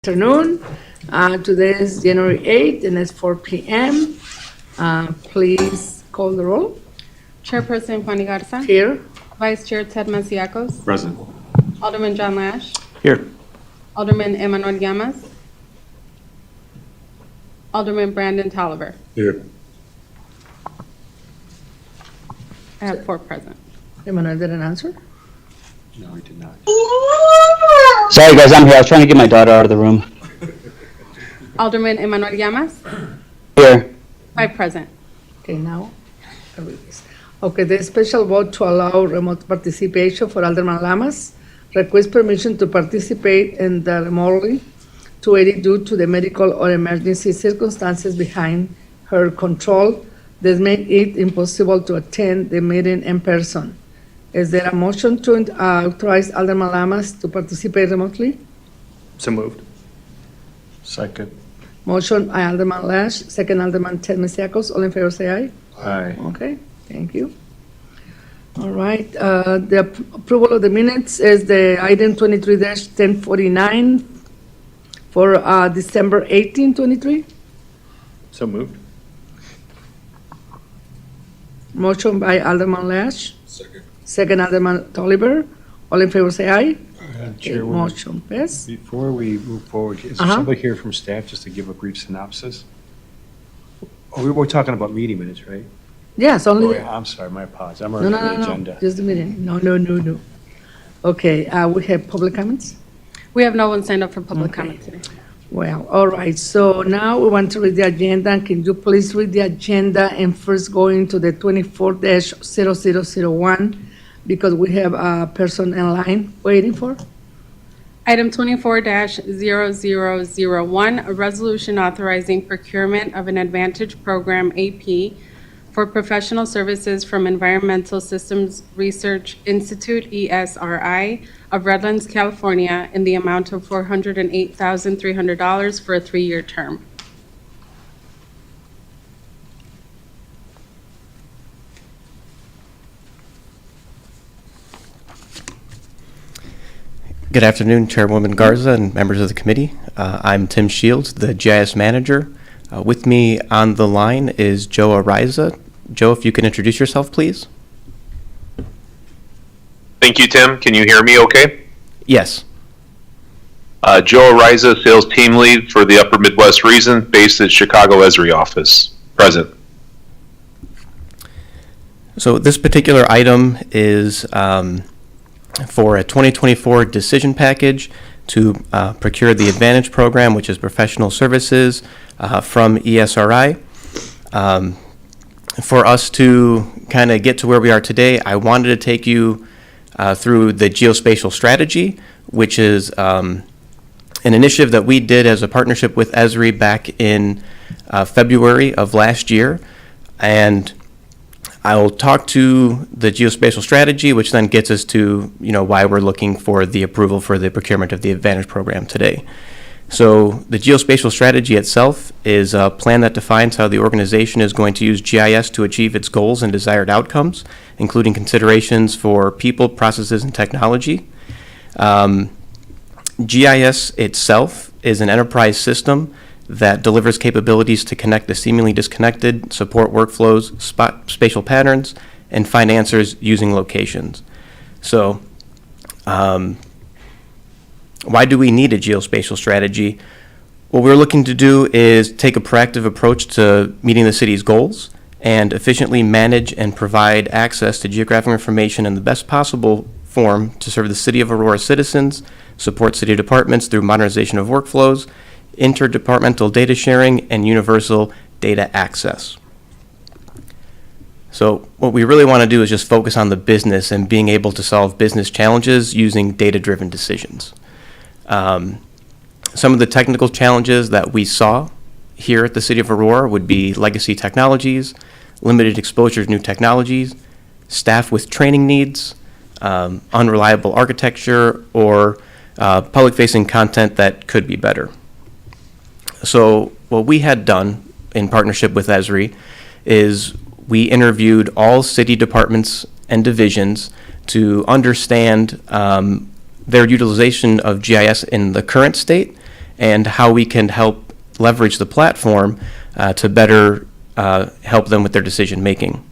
Afternoon. Today is January 8th and it's 4 p.m. Please call the roll. Chairperson Juani Garza. Here. Vice Chair Ted Masiacos. Present. Alderman John Lash. Here. Alderman Emmanuel Llamas. Alderman Brandon Tolliver. Here. I have 4 present. Emmanuel didn't answer. No, he did not. Sorry, guys, I'm here. I was trying to get my daughter out of the room. Alderman Emmanuel Llamas. Here. 5 present. Okay, now. Okay, the special vote to allow remote participation for Alderman Lamas. Request permission to participate in the remotely 280 due to the medical or emergency circumstances behind her control that make it impossible to attend the meeting in person. Is there a motion to authorize Alderman Lamas to participate remotely? So moved. Second. Motion by Alderman Lash, second Alderman Ted Masiacos. All in favor say aye. Aye. Okay, thank you. All right, the approval of the minutes is the item 23-1049 for December 18, 23. So moved. Motion by Alderman Lash, Second. second Alderman Tolliver. All in favor say aye. Okay, Chairwoman, motion pass. before we move forward, is there somebody here from staff just to give a brief synopsis? Oh, we're talking about meeting minutes, right? Yes, Oh, only, yeah, I'm sorry, my apologies. I'm no, already no, on the no, no, agenda. just a minute. No. Okay, we have public comments? We have no one signed up for public Okay. comment today. Well, all right, so now we want to read the agenda. Can you please read the agenda and first go into the 24-0001 because we have a person in line waiting for? Item 24-0001, a resolution authorizing procurement of an Advantage Program AP for professional services from Environmental Systems Research Institute, ESRI, of Redlands, California, in the amount of $408,300 for a 3-year term. Good afternoon, Chairwoman Garza and members of the committee. I'm Tim Shields, the GIS manager. With me on the line is Joe Ariza. Joe, if you can introduce yourself, please. Thank you, Tim. Can you hear me okay? Yes. Joe Ariza, Sales Team Lead for the Upper Midwest region, based at Chicago Esri office. Present. So this particular item is for a 2024 decision package to procure the Advantage Program, which is professional services from ESRI. For us to kind of get to where we are today, I wanted to take you through the geospatial strategy, which is an initiative that we did as a partnership with Esri back in February of last year. And I'll talk to the geospatial strategy, which then gets us to, why we're looking for the approval for the procurement of the Advantage Program today. So the geospatial strategy itself is a plan that defines how the organization is going to use GIS to achieve its goals and desired outcomes, including considerations for people, processes, and technology. GIS itself is an enterprise system that delivers capabilities to connect the seemingly disconnected, support workflows, spot spatial patterns, and find answers using locations. So, why do we need a geospatial strategy? What we're looking to do is take a proactive approach to meeting the city's goals and efficiently manage and provide access to geographic information in the best possible form to serve the City of Aurora citizens, support city departments through modernization of workflows, interdepartmental data sharing, and universal data access. So what we really want to do is just focus on the business and being able to solve business challenges using data-driven decisions. Some of the technical challenges that we saw here at the City of Aurora would be legacy technologies, limited exposure to new technologies, staff with training needs, unreliable architecture, or public-facing content that could be better. So what we had done in partnership with Esri is we interviewed all city departments and divisions to understand their utilization of GIS in the current state and how we can help leverage the platform to better help them with their decision making.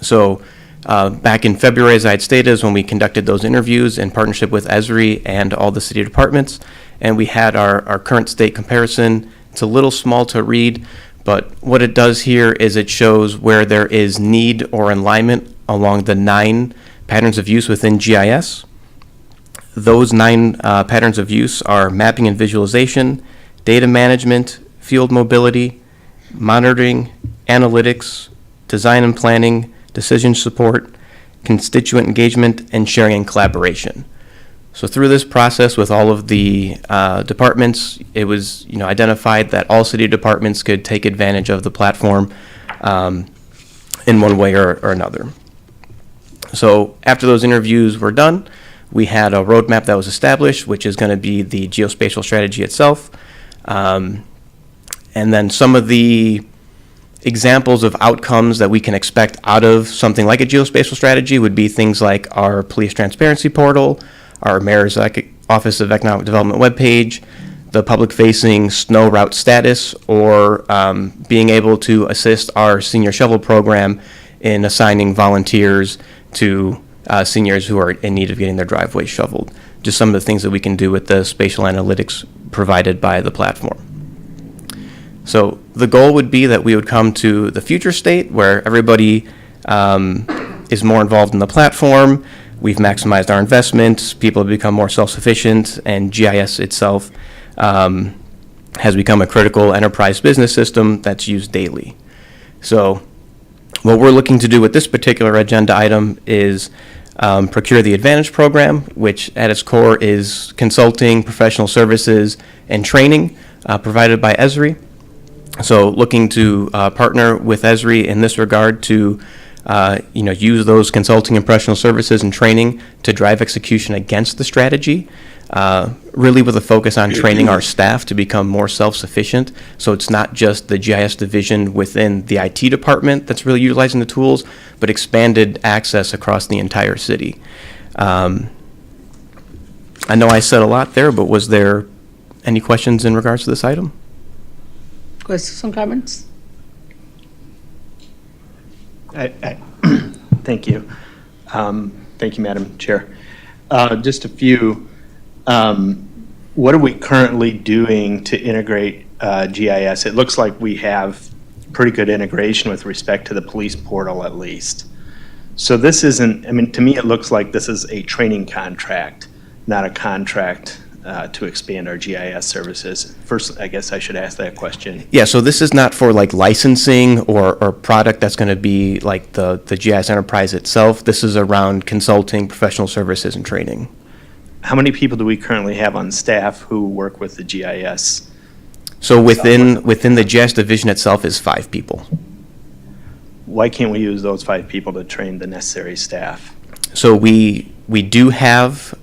So back in February, as I had stated, is when we conducted those interviews in partnership with Esri and all the city departments, and we had our current state comparison. It's a little small to read, but what it does here is it shows where there is need or alignment along the 9 patterns of use within GIS. Those 9 patterns of use are mapping and visualization, data management, field mobility, monitoring, analytics, design and planning, decision support, constituent engagement, and sharing and collaboration. So through this process with all of the departments, it was identified that all city departments could take advantage of the platform in one way or another. So after those interviews were done, we had a roadmap that was established, which is going to be the geospatial strategy itself. And then some of the examples of outcomes that we can expect out of something like a geospatial strategy would be things like our police transparency portal, our Mayor's Office of Economic Development webpage, the public-facing snow route status, or being able to assist our senior shovel program in assigning volunteers to seniors who are in need of getting their driveways shoveled. Just some of the things that we can do with the spatial analytics provided by the platform. So the goal would be that we would come to the future state where everybody is more involved in the platform. We've maximized our investments, people have become more self-sufficient, and GIS itself has become a critical enterprise business system that's used daily. So what we're looking to do with this particular agenda item is procure the Advantage program, which at its core is consulting, professional services, and training provided by Esri. So looking to partner with Esri in this regard to use those consulting and professional services and training to drive execution against the strategy, really with a focus on training our staff to become more self-sufficient. So it's not just the GIS division within the IT department that's really utilizing the tools, but expanded access across the entire city. I know I said a lot there, but was there any questions in regards to this item? Questions and comments? Thank you. Thank you, Madam Chair. Just a few. What are we currently doing to integrate GIS? It looks like we have pretty good integration with respect to the police portal, at least. So this isn't, to me, it looks like this is a training contract, not a contract to expand our GIS services. First, I guess I should ask that question. Yeah, so this is not for like licensing or product that's going to be like the GIS enterprise itself. This is around consulting, professional services, and training. How many people do we currently have on staff who work with the GIS? So within the GIS division itself is 5 people. Why can't we use those 5 people to train the necessary staff? So we do have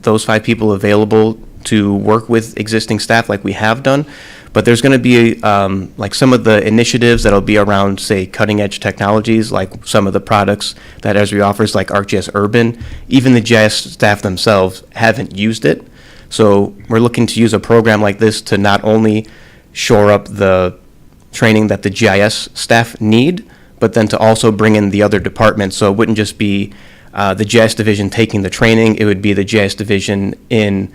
those 5 people available to work with existing staff like we have done, but there's going to be like some of the initiatives that'll be around, say, cutting edge technologies, like some of the products that Esri offers, like ArcGIS Urban. Even the GIS staff themselves haven't used it. So we're looking to use a program like this to not only shore up the training that the GIS staff need, but then to also bring in the other departments. So it wouldn't just be the GIS division taking the training, it would be the GIS division in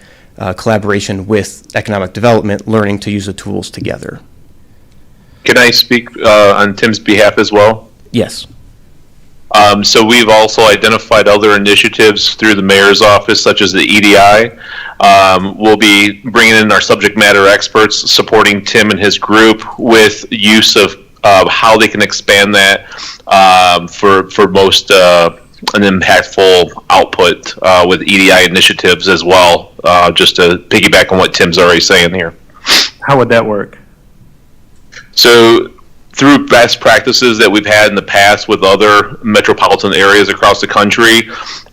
collaboration with economic development, learning to use the tools together. Can I speak on Tim's behalf as well? Yes. So we've also identified other initiatives through the mayor's office, such as the EDI. We'll be bringing in our subject matter experts, supporting Tim and his group with use of how they can expand that for most an impactful output with EDI initiatives as well, just to piggyback on what Tim's already saying here. How would that work? So through best practices that we've had in the past with other metropolitan areas across the country,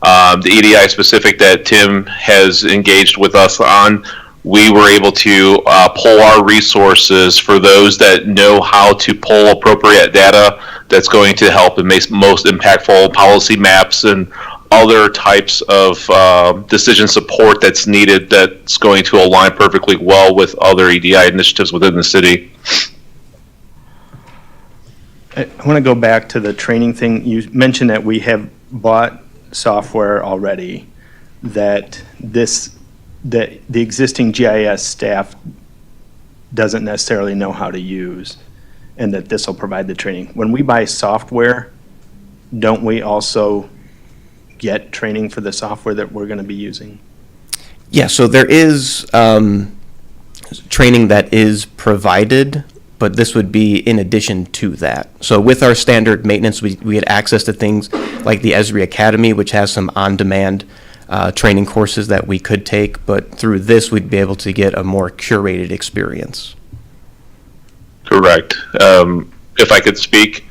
the EDI specific that Tim has engaged with us on, we were able to pull our resources for those that know how to pull appropriate data that's going to help and make most impactful policy maps and other types of decision support that's needed that's going to align perfectly well with other EDI initiatives within the city. I want to go back to the training thing. You mentioned that we have bought software already, that the existing GIS staff doesn't necessarily know how to use, and that this will provide the training. When we buy software, don't we also get training for the software that we're going to be using? Yeah, so there is training that is provided, but this would be in addition to that. So with our standard maintenance, we had access to things like the Esri Academy, which has some on-demand training courses that we could take, but through this, we'd be able to get a more curated experience. Correct. If I could speak,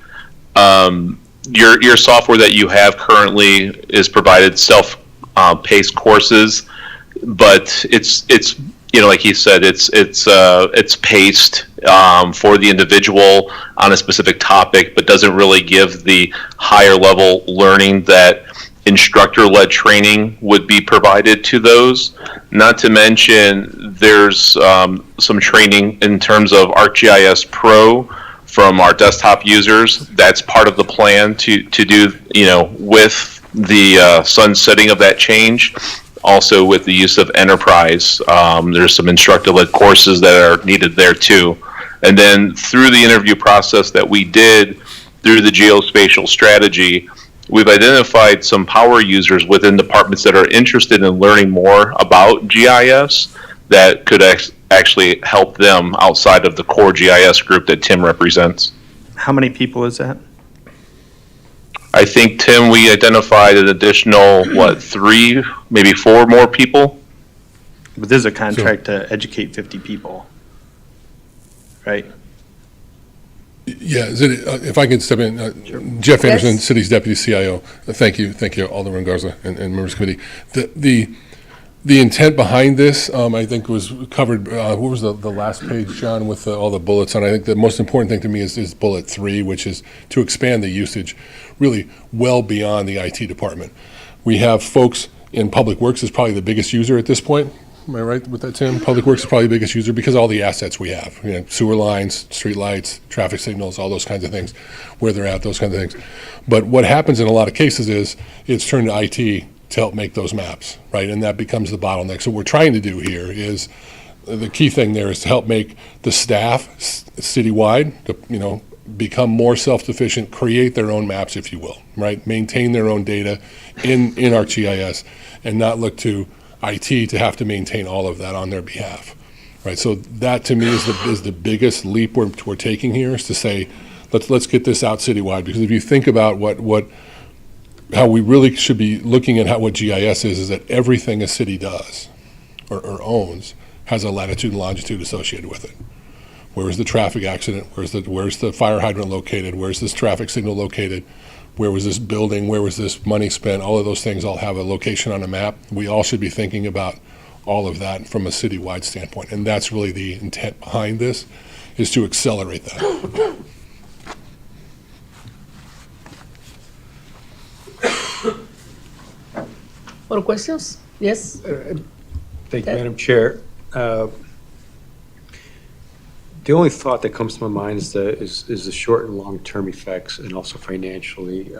your software that you have currently is provided self-paced courses, but it's like he said, it's paced for the individual on a specific topic, but doesn't really give the higher level learning that instructor-led training would be provided to those. Not to mention, there's some training in terms of ArcGIS Pro from our desktop users. That's part of the plan to do, with the sunsetting of that change. Also with the use of Enterprise, there's some instructor-led courses that are needed there too. And then through the interview process that we did through the geospatial strategy, we've identified some power users within departments that are interested in learning more about GIS that could actually help them outside of the core GIS group that Tim represents. How many people is that? I think, Tim, we identified an additional, 3, maybe 4 more people? But this is a contract to educate 50 people, right? Yeah, if I can step in, Jeff Anderson, Yes. City's Deputy CIO. Thank you, Alderman Garza and members of the committee. The intent behind this, I think, was covered. What was the last page, John, with all the bullets on? I think the most important thing to me is bullet 3, which is to expand the usage really well beyond the IT department. We have folks in Public Works is probably the biggest user at this point. Am I right with that, Tim? Public Works is probably the biggest user because of all the assets we have, sewer lines, street lights, traffic signals, all those kinds of things, where they're at, those kinds of things. But what happens in a lot of cases is it's turned to IT to help make those maps, right? And that becomes the bottleneck. So what we're trying to do here is, the key thing there is to help make the staff citywide, become more self-sufficient, create their own maps, if you will, right? Maintain their own data in ArcGIS and not look to IT to have to maintain all of that on their behalf, right? So that to me is the biggest leap we're taking here, is to say, let's get this out citywide. Because if you think about how we really should be looking at what GIS is that everything a city does or owns has a latitude and longitude associated with it. Where is the traffic accident? Where's the fire hydrant located? Where's this traffic signal located? Where was this building? Where was this money spent? All of those things all have a location on a map. We all should be thinking about all of that from a citywide standpoint. And that's really the intent behind this, is to accelerate that. More questions? Yes? Thank you, Madam Chair. The only thought that comes to my mind is the short and long-term effects, and also financially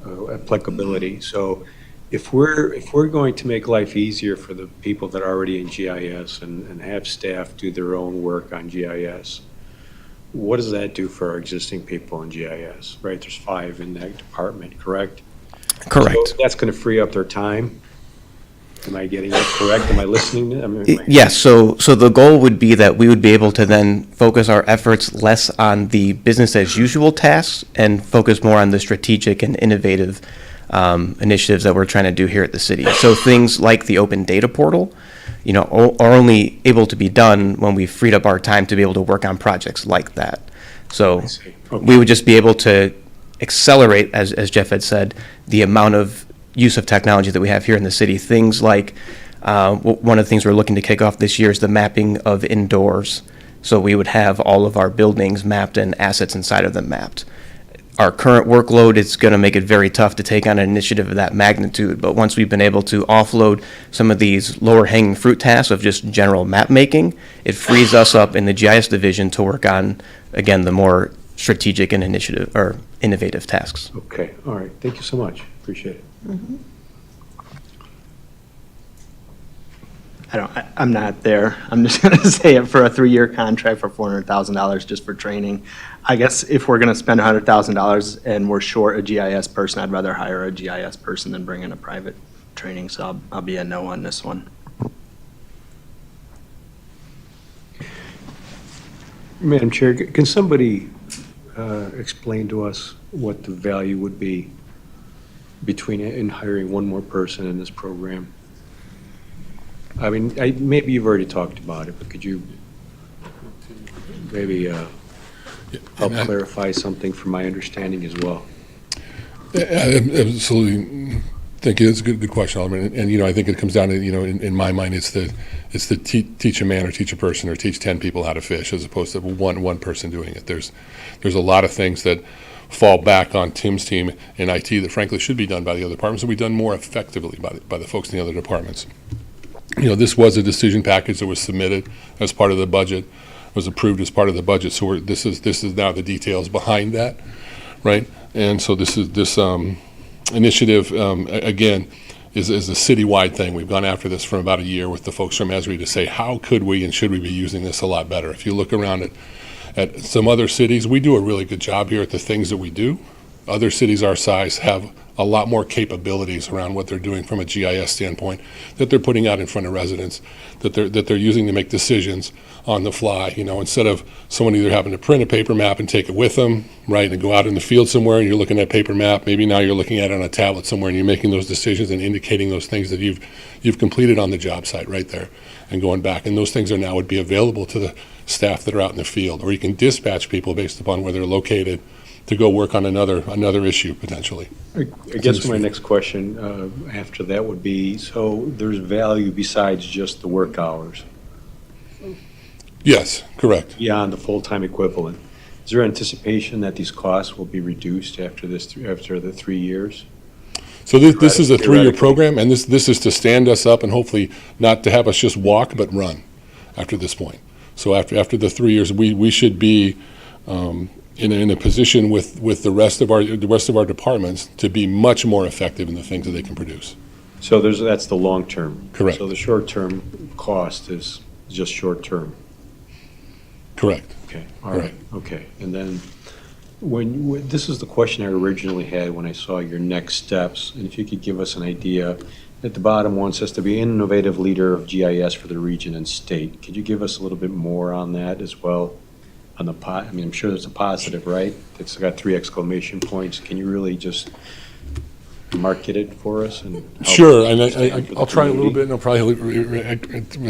applicability. So if we're going to make life easier for the people that are already in GIS and have staff do their own work on GIS, what does that do for our existing people in GIS, right? There's 5 in that department, correct? Correct. So that's going to free up their time. Am I getting that correct? Am I listening? Yes, so the goal would be that we would be able to then focus our efforts less on the business as usual tasks and focus more on the strategic and innovative initiatives that we're trying to do here at the city. So things like the open data portal, are only able to be done when we've freed up our time to be able to work on projects like that. So we would just be able to accelerate, as Jeff had said, the amount of use of technology that we have here in the city. Things like, one of the things we're looking to kick off this year is the mapping of indoors. So we would have all of our buildings mapped and assets inside of them mapped. our current workload is going to make it very tough to take on an initiative of that magnitude. But once we've been able to offload some of these lower hanging fruit tasks of just general map making, it frees us up in the GIS division to work on, again, the more strategic and initiative or innovative tasks. Okay, all right, thank you so much, appreciate it. I'm not there. I'm just going to say it for a 3-year contract for $400,000 just for training. I guess if we're going to spend $100,000 and we're short a GIS person, I'd rather hire a GIS person than bring in a private training. So I'll be a no on this one. Madam Chair, can somebody explain to us what the value would be in hiring one more person in this program? I mean, maybe you've already talked about it, but could you maybe help clarify something from my understanding as well? Absolutely. Thank you. That's a good question, Alderman. And I think it comes down to, in my mind, it's the teach a man or teach a person or teach 10 people how to fish as opposed to one person doing it. There's a lot of things that fall back on Tim's team in IT that frankly should be done by the other departments and be done more effectively by the folks in the other departments. This was a decision package that was submitted as part of the budget, was approved as part of the budget. So this is now the details behind that, right? And so this initiative, again, is a citywide thing. We've gone after this for about a year with the folks from Esri to say, how could we and should we be using this a lot better? If you look around at some other cities, we do a really good job here at the things that we do. Other cities our size have a lot more capabilities around what they're doing from a GIS standpoint that they're putting out in front of residents, that they're using to make decisions on the fly. Instead of someone either having to print a paper map and take it with them, right, and go out in the field somewhere and you're looking at a paper map, maybe now you're looking at it on a tablet somewhere and you're making those decisions and indicating those things that you've completed on the job site right there and going back. And those things would be available to the staff that are out in the field, or you can dispatch people based upon where they're located to go work on another issue potentially. I guess my next question after that would be, so there's value besides just the work hours? Yes, correct. Beyond the full-time equivalent. Is there anticipation that these costs will be reduced after the 3 years? So this is a 3-year program, and this is to stand us up and hopefully not to have us just walk, but run after this point. So after the 3 years, we should be in a position with the rest of our departments to be much more effective in the things that they can produce. So that's the long term. Correct. So the short term cost is just short term. Correct. Okay. All right. Okay. And then this is the question I originally had when I saw your next steps, and if you could give us an idea. At the bottom one says to be innovative leader of GIS for the region and state. Could you give us a little bit more on that as well? I mean, I'm sure that's a positive, right? It's got 3 exclamation points. Can you really just market it for us? And sure, and I'll try a little bit, and I'll probably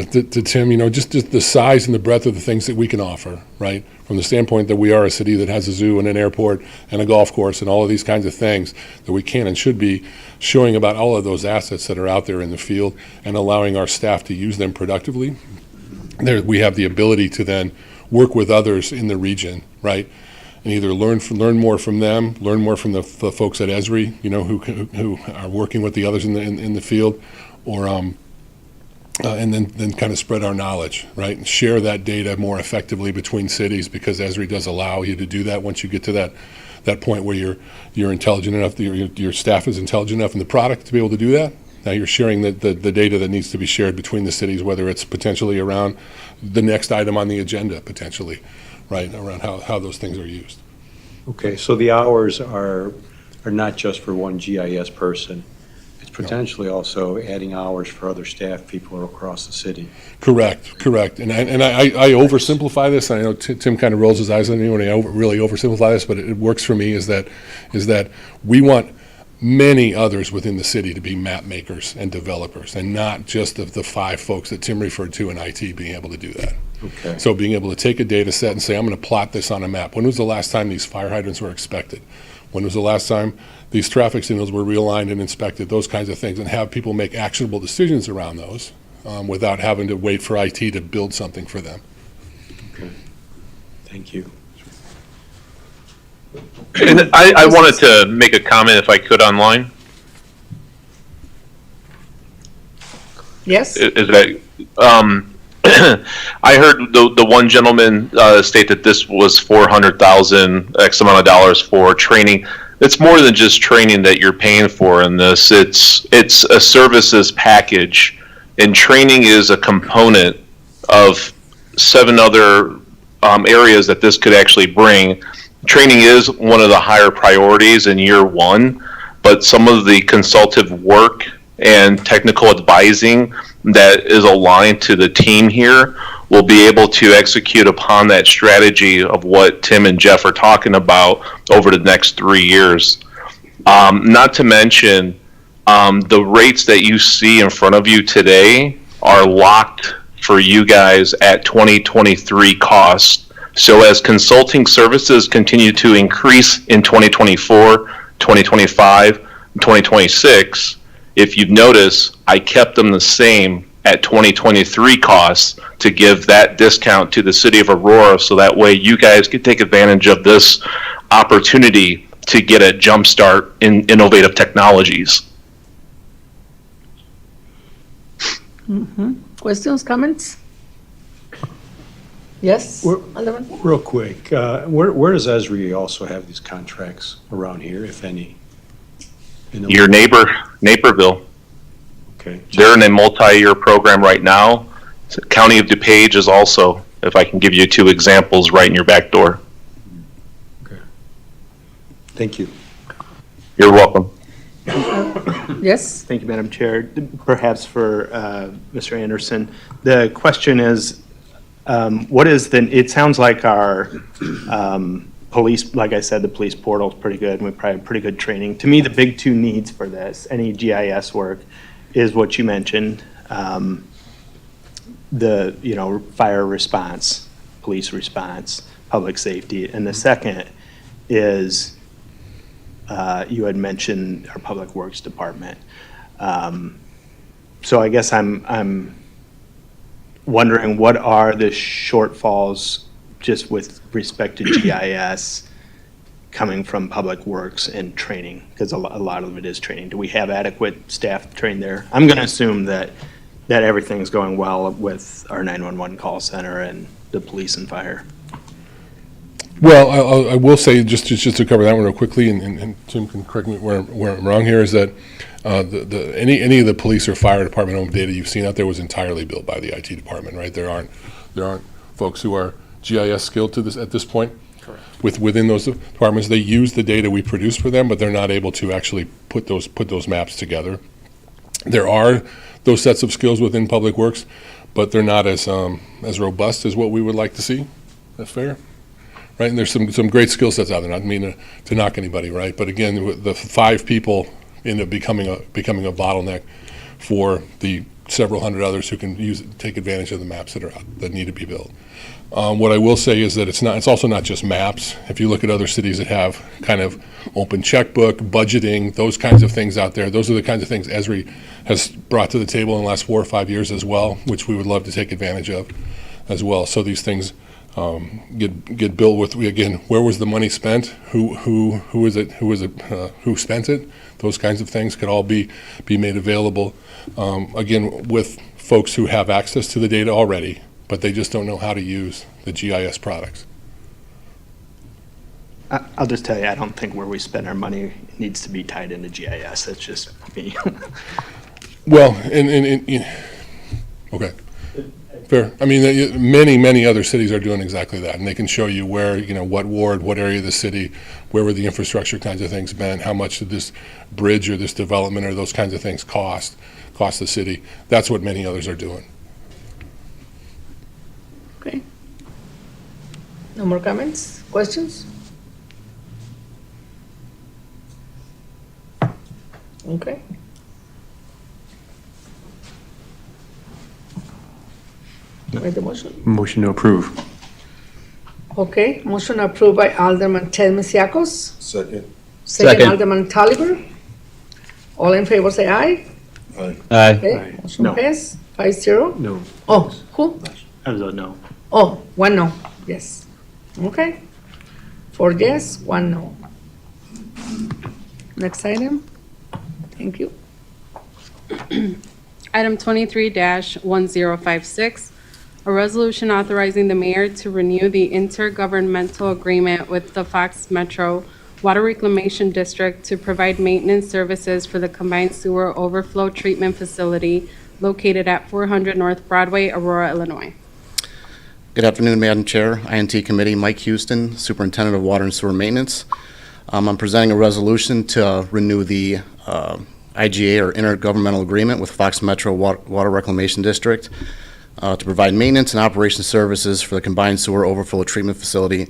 to Tim, just the size and the breadth of the things that we can offer, right? From the standpoint that we are a city that has a zoo and an airport and a golf course and all of these kinds of things that we can and should be showing about all of those assets that are out there in the field and allowing our staff to use them productively. We have the ability to then work with others in the region, right? And either learn more from them, learn more from the folks at Esri, who are working with the others in the field, or and then kind of spread our knowledge, right? And share that data more effectively between cities, because Esri does allow you to do that once you get to that point where you're intelligent enough, your staff is intelligent enough in the product to be able to do that. Now you're sharing the data that needs to be shared between the cities, whether it's potentially around the next item on the agenda, potentially, right, around how those things are used. Okay, so the hours are not just for one GIS person. It's potentially also adding hours for other staff people across the city. Correct. And I oversimplify this. I know Tim kind of rolls his eyes at me when I really oversimplify this, but it works for me, is that we want many others within the city to be map makers and developers, and not just the 5 folks that Tim referred to in IT being able to do that. Okay. So being able to take a data set and say, I'm going to plot this on a map. When was the last time these fire hydrants were inspected? When was the last time these traffic signals were realigned and inspected? Those kinds of things, and have people make actionable decisions around those without having to wait for IT to build something for them. Okay. Thank you. And I wanted to make a comment if I could online. Yes? Is that, I heard the one gentleman state that this was 400,000 X amount of dollars for training. It's more than just training that you're paying for in this. It's a services package, and training is a component of 7 other areas that this could actually bring. Training is one of the higher priorities in year 1, but some of the consultative work and technical advising that is aligned to the team here will be able to execute upon that strategy of what Tim and Jeff are talking about over the next 3 years. Not to mention, the rates that you see in front of you today are locked for you guys at 2023 costs. So as consulting services continue to increase in 2024, 2025, and 2026, if you've noticed, I kept them the same at 2023 costs to give that discount to the city of Aurora, so that way you guys can take advantage of this opportunity to get a jump start in innovative technologies. Questions, comments? Yes, We're- Alderman? Real quick, where does Esri also have these contracts around here, if any? In the- Your Naperville, Okay. they're in a multi-year program right now. County of DuPage is also, if I can give you 2 examples right in your back door. Thank you. You're welcome. Yes? Thank you, Madam Chair. Perhaps for Mr. Anderson, the question is, what is it sounds like our police, like I said, the police portal is pretty good, and we probably have pretty good training. To me, the big 2 needs for this, any GIS work, is what you mentioned, the fire response, police response, public safety. And the second is, you had mentioned our Public Works Department. So I guess I'm wondering, what are the shortfalls just with respect to GIS coming from Public Works and training? Because a lot of it is training. Do we have adequate staff trained there? I'm going to assume that everything's going well with our 911 call center and the police and fire. Well, I will say, just to cover that one real quickly, and Tim can correct me where I'm wrong here, is that any of the police or fire department owned data you've seen out there was entirely built by the IT department, right? There aren't folks who are GIS skilled at this point. Correct. Within those departments, they use the data we produce for them, but they're not able to actually put those maps together. There are those sets of skills within Public Works, but they're not as robust as what we would like to see. That's fair. Right, and there's some great skill sets out there. Not mean to knock anybody, right? But again, the 5 people end up becoming a bottleneck for the several hundred others who can take advantage of the maps that need to be built. What I will say is that it's also not just maps. If you look at other cities that have kind of open checkbook, budgeting, those kinds of things out there, those are the kinds of things Esri has brought to the table in the last 4 or 5 years as well, which we would love to take advantage of as well. So these things get built with, again, where was the money spent? Who spent it? Those kinds of things could all be made available, again, with folks who have access to the data already, but they just don't know how to use the GIS products. I'll just tell you, I don't think where we spend our money needs to be tied into GIS. That's just me. Well, okay. Fair. I mean, many other cities are doing exactly that, and they can show you where, what ward, what area of the city, where were the infrastructure kinds of things been, how much did this bridge or this development or those kinds of things cost the city. That's what many others are doing. Okay. No more comments, questions? Okay. Make the motion. Motion to approve. Okay, motion approved by Alderman Ted Misiakos. Second. Second Second. Alderman Tolliver. All in favor say aye. Aye. Okay, motion No. pass, 5-0. No. Oh, who? I was a no. Oh, 1 no, yes. Okay. 4 yes, 1 no. Next item. Thank you. Item 23-1056, a resolution authorizing the mayor to renew the intergovernmental agreement with the Fox Metro Water Reclamation District to provide maintenance services for the combined sewer overflow treatment facility located at 400 North Broadway, Aurora, Illinois. Good afternoon, Madam Chair, INT Committee, Mike Houston, Superintendent of Water and Sewer Maintenance. I'm presenting a resolution to renew the IGA, or Intergovernmental Agreement, with Fox Metro Water Reclamation District to provide maintenance and operation services for the combined sewer overflow treatment facility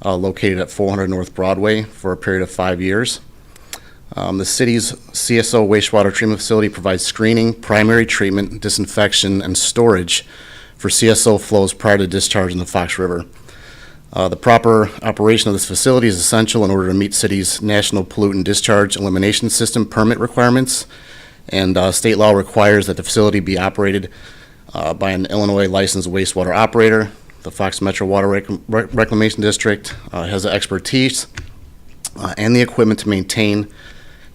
located at 400 North Broadway for a period of 5 years. The city's CSO wastewater treatment facility provides screening, primary treatment, disinfection, and storage for CSO flows prior to discharge in the Fox River. The proper operation of this facility is essential in order to meet city's National Pollutant Discharge Elimination System permit requirements, and state law requires that the facility be operated by an Illinois licensed wastewater operator. The Fox Metro Water Reclamation District has the expertise and the equipment to maintain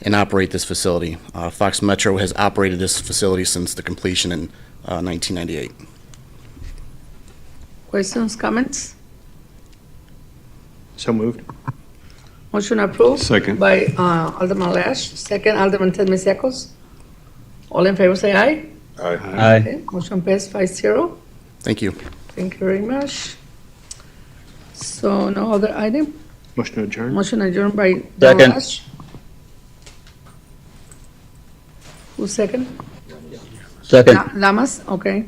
and operate this facility. Fox Metro has operated this facility since the completion in 1998. Questions, comments? So moved. Motion approved. Second. By Alderman Lash, second Alderman Telmesiacos. All in favor say aye. Aye. Okay, motion passed 5-0. Thank you. Thank you very much. So no other item? Motion to adjourn. Motion adjourned by Don Second. Lash. Who's second? Second. Lamas, okay.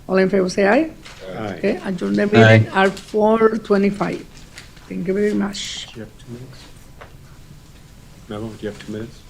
All in favor say aye. Aye. Okay, adjourn the meeting at 4:25. Thank you very much. Do you have 2 minutes? Mello, do you have 2 minutes?